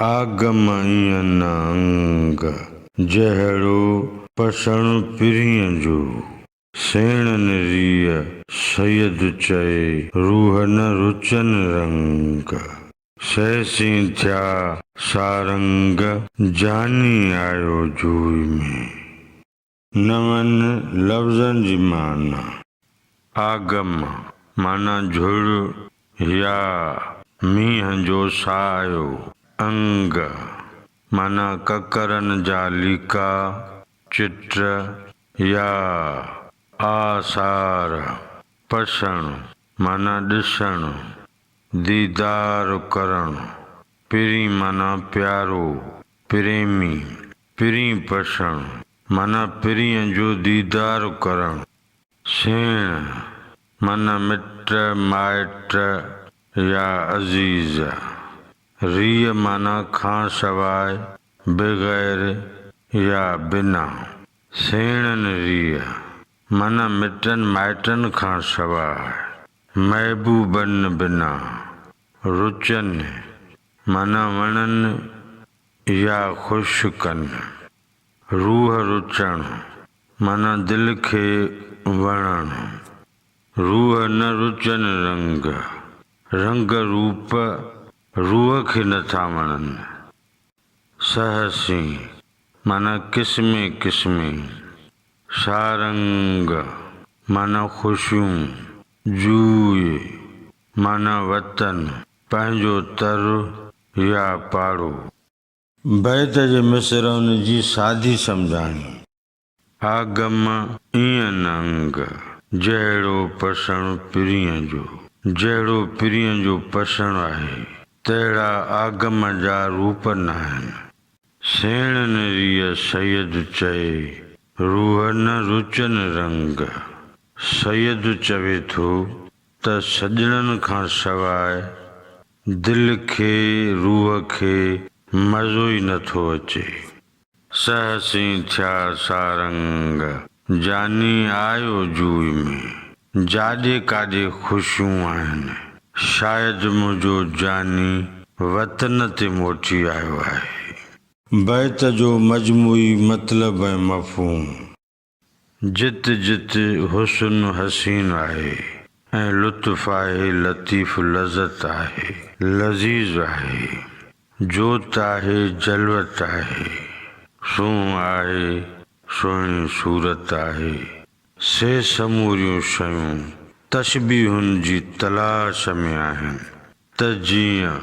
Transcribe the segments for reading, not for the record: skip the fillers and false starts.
आगम ईअं न अंग जहिड़ो पसण पिरीअ जो सेण रीअ सैयद चए रूह न रुचन रंग सहसी थिया सारंग जानी आयो जूई में। नवन लफ़्ज़नि जी माना। आगम माना झुड़ या मींहं जो सायो। अंग माना ककरनि जा लीका चिट या आसार। पसण माना ॾिसणु दीदार करणु। पिरी माना प्यारो प्रेमी। पिरी पसण माना पिरीअ जो दीदार करणु। सेण माना मिट माइट या अज़ीज़। रीअ माना खां सवाइ बग़ैर या बिना। सेणनि रीअ माना मिटनि माइटनि खां सवाइ महबूबनि बिना। रुचनि माना वणनि या ख़ुशि कनि। रूह रुचणु माना दिलि खे वणणु। रूह न रुचनि रंग रंग रूप रूह खे नथा वणनि। सहसी माना क़िस्मे क़िस्मे। सारंग माना ख़ुशियूं। जूए माना वतन पंहिंजो तर या पाड़ो। बैत जे मिसरनि जी सादी सम्झाणी। आगम ईअं न अंग जहिड़ो पसण पिरीअ जो जहिड़ो पिरीअ जो पसण आहे तहिड़ा आगम जा रूप न आहिनि। सेणनि रीअ सैयद चए रूह न रुचनि रंग। सैयद चवे थो त सॼणनि खां सवाइ दिलि खे रूह खे मज़ो ई नथो अचे। सहसी थिया सारंग जानी आयो जूई में। जाॾे काॾे ख़ुशियूं आहिनि शायदि मुंहिंजो जानी वतन ते मोटी आयो आहे। बैत जो मजमूई मतिलब ऐं मफ़हूम। जित जित हुस्न हसीन आहे ऐं लुत्फ़ आहे लतीफ़ लज़त आहे लज़ीज़ आहे। जोत आहे जलवत आहे। सूंहुं आहे सुहिणी सूरत आहे। से समूरियूं शयूं तशबीहुनि जी तलाश में आहिनि त जीअं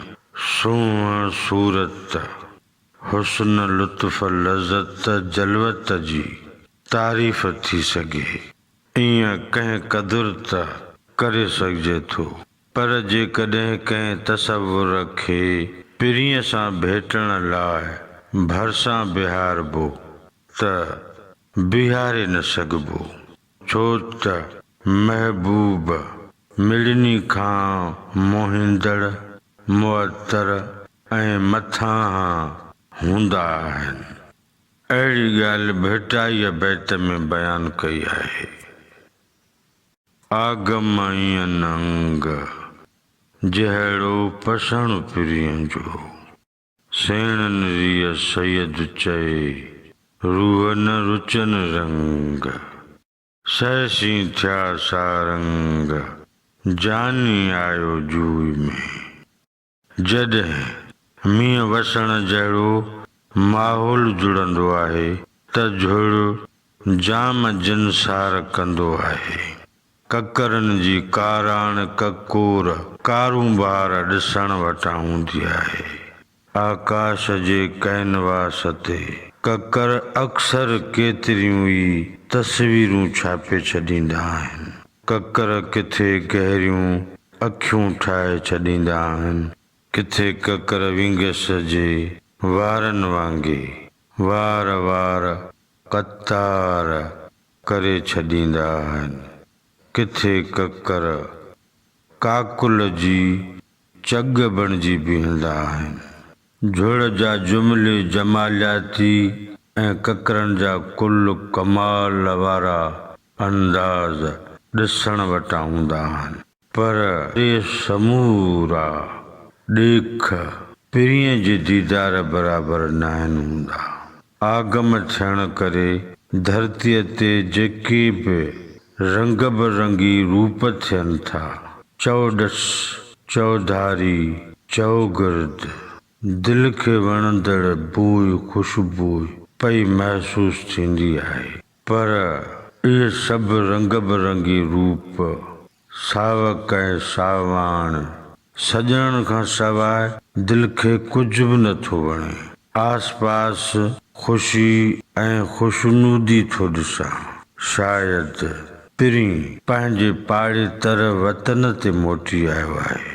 सूंहुं सूरत हुस्न लुत्फ़ लज़त जलवत जी तारीफ़ थी सघे। ईअं कंहिं क़दुरु त करे सघिजे थो पर जेकॾहिं कंहिं तसवुर खे पिरीअ सां भेटण लाइ भरिसां बीहारबो त बीहारे न सघिबो। छो त महबूब मिड़नी खां मोहींदड़ मुअतर ऐं मथां हूंदा आहिनि। अहिड़ी ॻाल्हि भेटाईअ बैत में बयानु कई आहे। आगम ईअं न अंग जहिड़ो पसण पिरीअ जो सेणनि रीअ सैयद चए रूह न रुचनि रंग। सहसी थिया सारंग जानी आयो जूई में। जॾहिं मींहुं वसण जहिड़ो माहौल जुड़ंदो आहे त झुड़ जाम जिनसार कंदो आहे। ककरनि जी काराण ककोर कारूं बहार ॾिसण वटां हूंदी आहे। आकाश जे कैनवास ते ककर अक्सर केतिरियूं ई तस्वीरूं छापे छॾींदा आहिनि। ककर किथे गहरियूं अखियूं ठाहे छॾींदा आहिनि किथे ककर विंगस जे वारनि वांगुरु वार वार कतार करे छॾींदा आहिनि। किथे ककर काकुल जी चग बणिजी बीहंदा आहिनि। झुड़ जा जुमिले जमालियाती ऐं ककरनि जा कुल कमाल वारा अंदाज़ ॾिसण वटां हूंदा आहिनि पर इहे समूरा ॾेख पिरीअ जे दीदार बराबरि न आहिनि हूंदा। आगम थियण करे धरतीअ ते जेके बि रंग बिरंगी रूप थियनि था, चौॾस, चौधारी, चौगिर्द, दिलि खे वणंदड़ बूइ ख़ुशबू पई महसूस थींदी आहे, पर इहे सभु रंग बिरंगी रूप सावक ऐं सावाण सॼण खां सवाइ दिलि खे कुझु बि नथो वणे। आस पास ख़ुशी ऐं ख़ुशनूदी थो ॾिसां। शायदि पिरी पंहिंजे पाड़ेतर वतन ते मोटी आयो आहे।